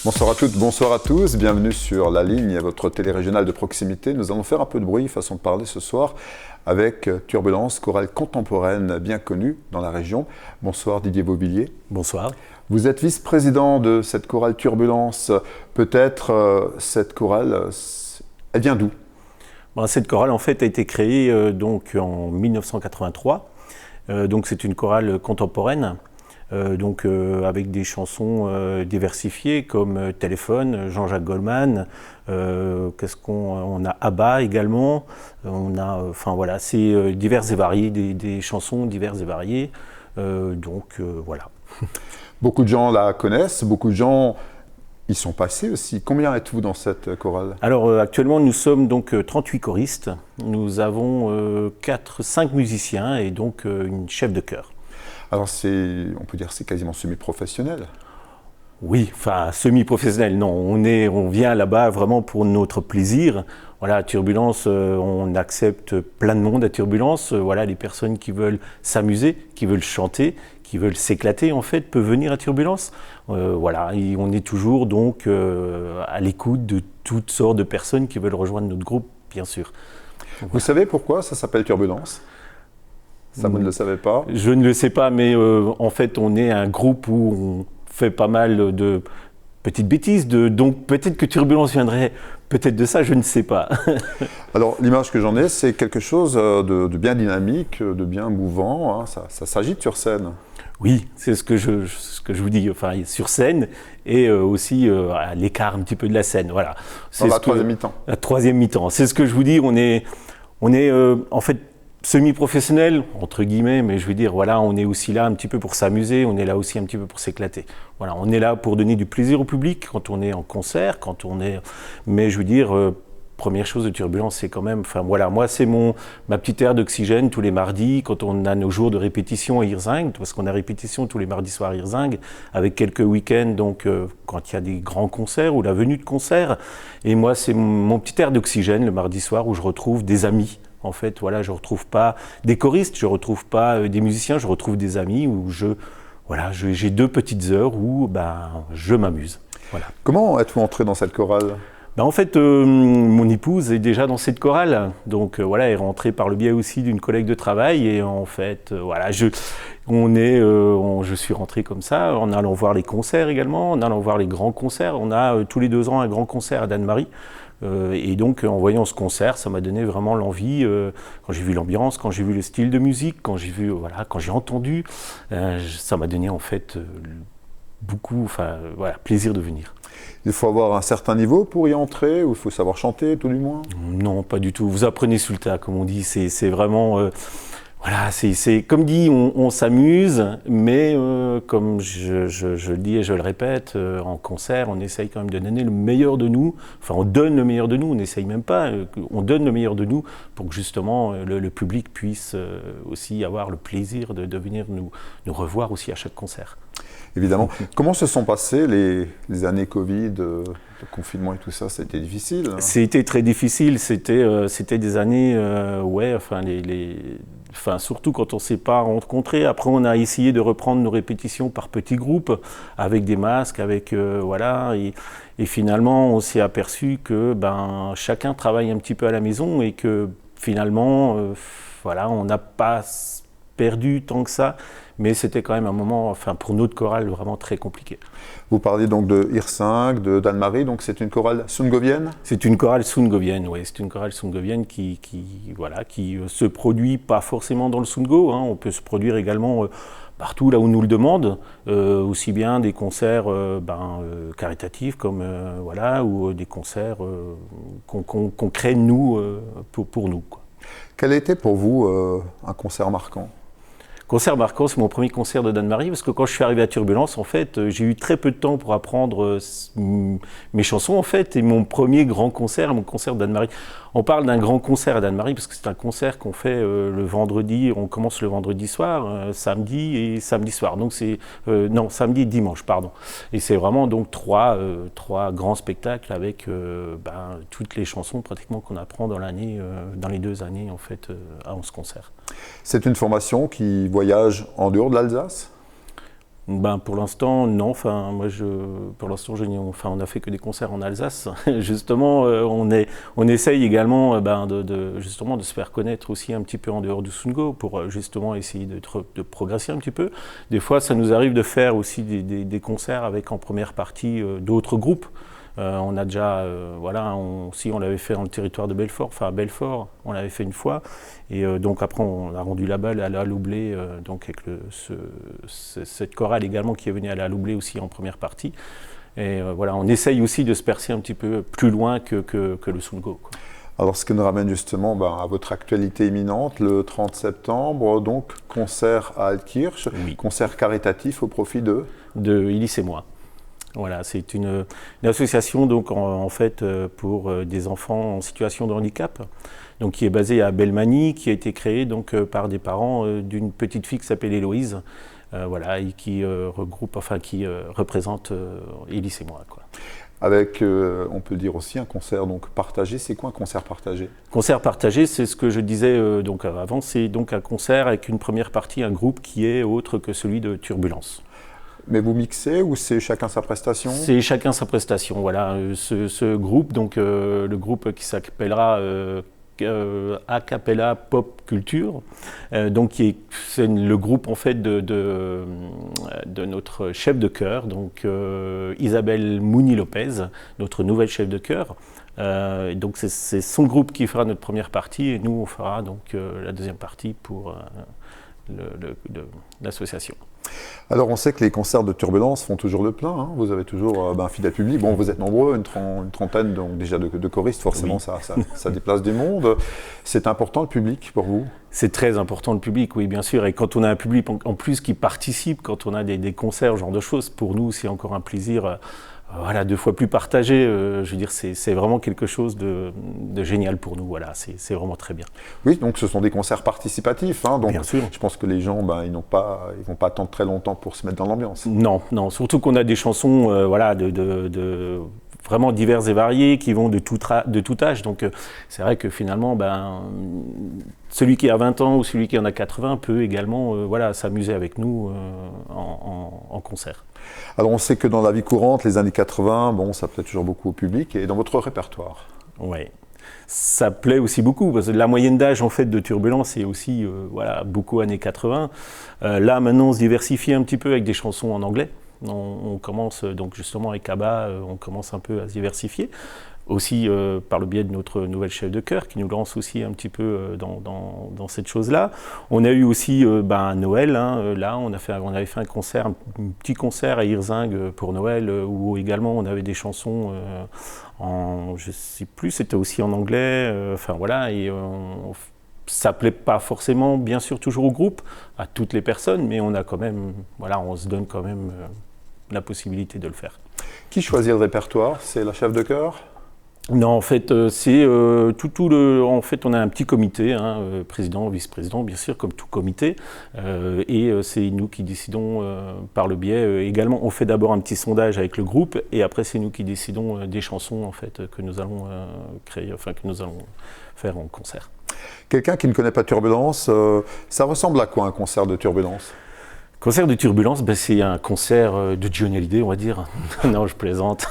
Bonsoir à toutes, bonsoir à tous, bienvenue sur La Ligne, votre télé régionale de proximité. Nous allons faire un peu de bruit, façon de parler ce soir, avec Turbulence, chorale contemporaine bien connue dans la région. Bonsoir Didier Beauvillier. Bonsoir. Vous êtes vice-président de cette chorale Turbulence. Peut-être cette chorale, elle vient d'où ? Cette chorale en fait a été créée donc en 1983. Donc c'est une chorale contemporaine. Avec des chansons diversifiées comme Téléphone, Jean-Jacques Goldman, on a ABBA également, on a, c'est divers et variés, des chansons diverses et variées, voilà. Beaucoup de gens la connaissent, beaucoup de gens y sont passés aussi. Combien êtes-vous dans cette chorale ? Alors actuellement nous sommes donc 38 choristes, nous avons 5 musiciens et donc une chef de chœur. Alors on peut dire que c'est quasiment semi-professionnel. Oui, enfin semi-professionnel, non. On vient là-bas vraiment pour notre plaisir. Voilà, à Turbulence, on accepte plein de monde à Turbulence. Voilà, les personnes qui veulent s'amuser, qui veulent chanter, qui veulent s'éclater en fait, peuvent venir à Turbulence. Voilà, et on est toujours donc à l'écoute de toutes sortes de personnes qui veulent rejoindre notre groupe, bien sûr. Donc, vous savez pourquoi ça s'appelle Turbulence ? Ça, vous ne le savez pas ? Je ne le sais pas, mais en fait, on est un groupe où on fait pas mal de petites bêtises. Donc peut-être que Turbulence viendrait peut-être de ça, je ne sais pas. Alors, l'image que j'en ai, c'est quelque chose de bien dynamique, de bien mouvant. Hein. Ça s'agite sur scène. Oui, c'est ce que je vous dis, enfin, sur scène et aussi à l'écart un petit peu de la scène. Voilà. Dans la troisième mi-temps. La troisième mi-temps. C'est ce que je vous dis, on est en fait semi-professionnel, entre guillemets, mais je veux dire, voilà, on est aussi là un petit peu pour s'amuser, on est là aussi un petit peu pour s'éclater. Voilà, on est là pour donner du plaisir au public quand on est en concert, mais je veux dire, première chose de Turbulence, c'est quand même, enfin voilà, moi c'est ma petite aire d'oxygène tous les mardis, quand on a nos jours de répétition à Hirzingue, parce qu'on a répétition tous les mardis soirs à Hirzingue, avec quelques week-ends, donc quand il y a des grands concerts ou la venue de concerts, et moi c'est mon petit aire d'oxygène le mardi soir où je retrouve des amis. En fait, voilà, je ne retrouve pas des choristes, je ne retrouve pas des musiciens, je retrouve des amis où j'ai 2 petites heures où je m'amuse. Voilà. Comment êtes-vous entré dans cette chorale ? En fait, mon épouse est déjà dans cette chorale, donc elle est rentrée par le biais aussi d'une collègue de travail et en fait, je suis rentré comme ça en allant voir les concerts également, en allant voir les grands concerts. On a tous les 2 ans un grand concert à Danemarie. Et donc en voyant ce concert, ça m'a donné vraiment l'envie, quand j'ai vu l'ambiance, quand j'ai vu le style de musique, quand j'ai entendu, ça m'a donné en fait plaisir de venir. Il faut avoir un certain niveau pour y entrer, ou il faut savoir chanter tout du moins ? Non, pas du tout. Vous apprenez sur le tas, comme on dit, c'est vraiment... c'est comme dit, on s'amuse, mais comme je le dis et je le répète, en concert, on essaye quand même de donner le meilleur de nous. Enfin, on donne le meilleur de nous, on n'essaye même pas, on donne le meilleur de nous pour que justement le public puisse aussi avoir le plaisir de venir nous revoir aussi à chaque concert. Évidemment. Comment se sont passées les années Covid, le confinement et tout ça ? C'était difficile, hein ? C'était très difficile, c'était des années, surtout quand on ne s'est pas rencontrés. Après, on a essayé de reprendre nos répétitions par petits groupes, avec des masques, et finalement, on s'est aperçu que chacun travaille un petit peu à la maison et que finalement, on n'a pas perdu tant que ça, mais c'était quand même un moment, pour notre chorale, vraiment très compliqué. Vous parliez donc de Hirzingue, de Danemarie, donc c'est une chorale sungovienne ? C'est une chorale sungovienne, oui. C'est une chorale sungovienne qui se produit pas forcément dans le Sungo, hein. On peut se produire également partout là où on nous le demande, aussi bien des concerts caritatifs comme ou des concerts qu'on crée nous pour nous, quoi. Quel a été pour vous un concert marquant ? Concert marquant, c'est mon premier concert de Danemarie, parce que quand je suis arrivé à Turbulence, en fait, j'ai eu très peu de temps pour apprendre mes chansons, en fait, et mon premier grand concert, mon concert de Danemarie. On parle d'un grand concert à Danemarie, parce que c'est un concert qu'on fait le vendredi, on commence le vendredi soir, samedi et samedi soir. Donc samedi et dimanche, pardon. Et c'est vraiment donc trois grands spectacles avec toutes les chansons pratiquement qu'on apprend dans l'année, dans les 2 années, en fait, à 11 concerts. C'est une formation qui voyage en dehors de l'Alsace ? Ben, pour l'instant, non. Enfin, pour l'instant, on a fait que des concerts en Alsace. Justement, on essaye également justement de se faire connaître aussi un petit peu en dehors du Sungo pour justement essayer de progresser un petit peu. Des fois, ça nous arrive de faire aussi des concerts avec en première partie d'autres groupes. On a déjà, si on l'avait fait dans le territoire de Belfort, enfin à Belfort, on l'avait fait une fois, et donc après on a rendu la balle à la Loublé, donc avec cette chorale également qui est venue à la Loublé aussi en première partie. Et voilà, on essaye aussi de se percer un petit peu plus loin que le Sungo, quoi. Alors, ce qui nous ramène justement à votre actualité imminente, le 30 septembre, donc concert à Altkirch, Oui. Concert caritatif au profit de Illis et moi. Voilà, c'est une association donc en fait pour des enfants en situation de handicap, donc qui est basée à Belmanie, qui a été créée donc par des parents d'une petite fille qui s'appelle Héloïse, voilà, et qui représente Illis et moi, quoi. Avec, on peut dire aussi, un concert donc partagé. C'est quoi un concert partagé? Concert partagé, c'est ce que je disais donc avant, c'est donc un concert avec une première partie, un groupe qui est autre que celui de Turbulence. Mais vous mixez ou c'est chacun sa prestation? C'est chacun sa prestation, voilà. Ce groupe, donc le groupe qui s'appellera A Cappella Pop Culture, donc c'est le groupe en fait de notre chef de chœur, donc Isabelle Mouni-Lopez, notre nouvelle chef de chœur. Donc c'est son groupe qui fera notre première partie et nous on fera donc la deuxième partie pour l'association. Alors on sait que les concerts de Turbulence font toujours le plein, hein. Vous avez toujours un fidèle public. Bon, vous êtes nombreux, une trentaine donc déjà de choristes, forcément oui. ça déplace du monde. C'est important le public pour vous? C'est très important le public, oui bien sûr. Et quand on a un public en plus qui participe, quand on a des concerts, ce genre de choses, pour nous c'est encore un plaisir. Voilà, 2 fois plus partagé, je veux dire, c'est vraiment quelque chose de génial pour nous, voilà, c'est vraiment très bien. Oui, donc ce sont des concerts participatifs, hein, donc bien sûr. Je pense que les gens, ils vont pas attendre très longtemps pour se mettre dans l'ambiance. Non, surtout qu'on a des chansons, vraiment diverses et variées, qui vont de tout âge, donc c'est vrai que finalement, celui qui a 20 ans ou celui qui en a 80 peut également s'amuser avec nous en concert. Alors on sait que dans la vie courante, les années 80, ça plaît toujours beaucoup au public, et dans votre répertoire? Oui, ça plaît aussi beaucoup, parce que la moyenne d'âge en fait de Turbulence est aussi beaucoup années 80. Là maintenant on se diversifie un petit peu avec des chansons en anglais. On commence donc justement avec ABBA, on commence un peu à se diversifier. Aussi par le biais de notre nouvelle chef de chœur qui nous lance aussi un petit peu dans cette chose-là. On a eu aussi Noël, hein, là on avait fait un petit concert à Hirzing pour Noël où également on avait des chansons je sais plus, c'était aussi en anglais, ça plaît pas forcément bien sûr toujours au groupe, à toutes les personnes, mais on a quand même, on se donne quand même la possibilité de le faire. Qui choisit le répertoire? C'est la chef de chœur? Non, en fait, c'est en fait, on a un petit comité, hein, président, vice-président, bien sûr, comme tout comité, et c'est nous qui décidons par le biais. Également, on fait d'abord un petit sondage avec le groupe, et après, c'est nous qui décidons des chansons en fait que nous allons créer, que nous allons faire en concert. Quelqu'un qui ne connaît pas Turbulence, ça ressemble à quoi un concert de Turbulence? Concert de Turbulence, c'est un concert de Johnny Hallyday, on va dire. Non, je plaisante.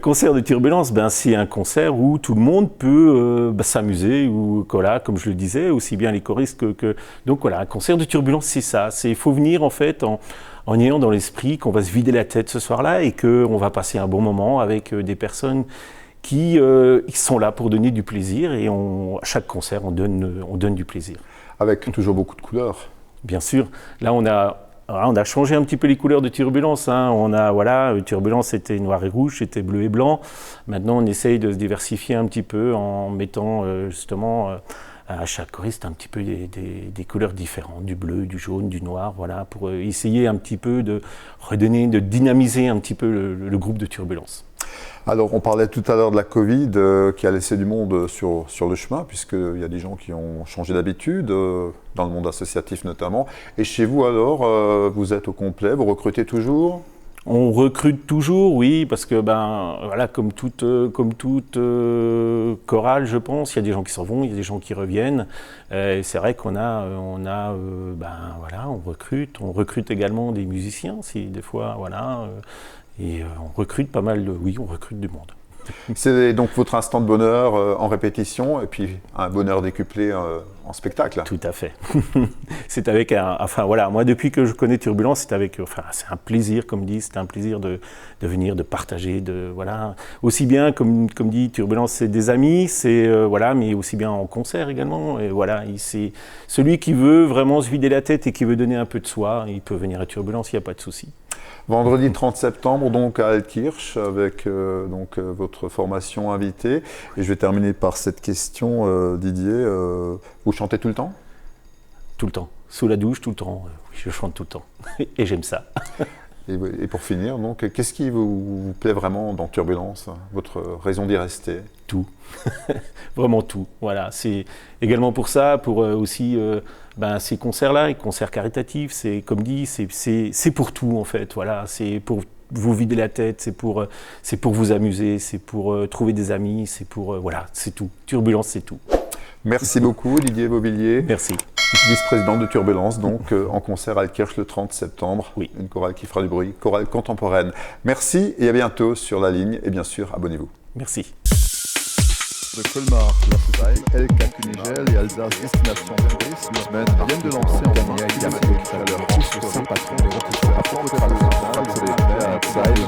Concert de Turbulence, c'est un concert où tout le monde peut s'amuser, ou comme je le disais, aussi bien les choristes que... Donc voilà, un concert de Turbulence, c'est ça. Il faut venir en fait en ayant dans l'esprit qu'on va se vider la tête ce soir-là et qu'on va passer un bon moment avec des personnes qui sont là pour donner du plaisir, et à chaque concert, on donne du plaisir. Avec toujours beaucoup de couleurs. Bien sûr. Là, on a changé un petit peu les couleurs de Turbulence, hein. Turbulence c'était noir et rouge, c'était bleu et blanc. Maintenant on essaye de se diversifier un petit peu en mettant justement à chaque choriste un petit peu des couleurs différentes, du bleu, du jaune, du noir, pour essayer un petit peu de redonner, de dynamiser un petit peu le groupe de Turbulence. Alors, on parlait tout à l'heure de la Covid qui a laissé du monde sur le chemin, puisqu'il y a des gens qui ont changé d'habitude, dans le monde associatif notamment. Et chez vous alors, vous êtes au complet, vous recrutez toujours? On recrute toujours, oui, parce que voilà, comme toute chorale, je pense, il y a des gens qui s'en vont, il y a des gens qui reviennent. C'est vrai qu'on voilà, on recrute également des musiciens, si des fois, voilà, et on recrute pas mal, on recrute du monde. C'est donc votre instant de bonheur en répétition et puis un bonheur décuplé en spectacle. Tout à fait. C'est avec voilà, moi depuis que je connais Turbulence, c'est c'est un plaisir, comme dit, c'est un plaisir de venir, de partager, voilà, aussi bien comme dit Turbulence, c'est des amis, voilà, mais aussi bien en concert également. Et voilà, c'est celui qui veut vraiment se vider la tête et qui veut donner un peu de soi, il peut venir à Turbulence, il n'y a pas de souci. Vendredi 30 septembre, donc à Altkirch, avec votre formation invitée. Et je vais terminer par cette question, Didier. Vous chantez tout le temps ? Tout le temps. Sous la douche, tout le temps. Oui, je chante tout le temps. Et j'aime ça. Et pour finir, donc, qu'est-ce qui vous plaît vraiment dans Turbulence ? Votre raison d'y rester ? Tout. Vraiment tout. Voilà. C'est également pour ça, pour aussi ces concerts-là, les concerts caritatifs, c'est comme dit, c'est pour tout en fait. Voilà. C'est pour vous vider la tête, c'est pour vous amuser, c'est pour trouver des amis, c'est pour voilà, c'est tout. Turbulence, c'est tout. Merci beaucoup, Didier Beauvillier. Merci. Vice-président de Turbulence, donc en concert à Altkirch le 30 septembre. Oui. Une chorale qui fera du bruit, chorale contemporaine. Merci et à bientôt sur la ligne. Et bien sûr, abonnez-vous. Merci. De Colmar, la société LK Kunigel et Alsace Destination Tourisme viennent de lancer en dernier avec leur piste Saint-Patron des rencontres à Port-au-Prince, à Tsaïl,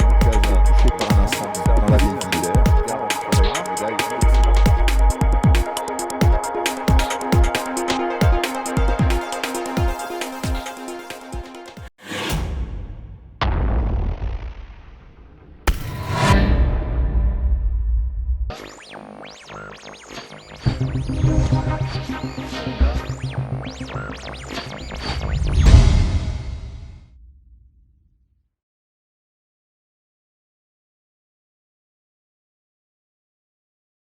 touché par un incendie dans la ville d'Hilaire.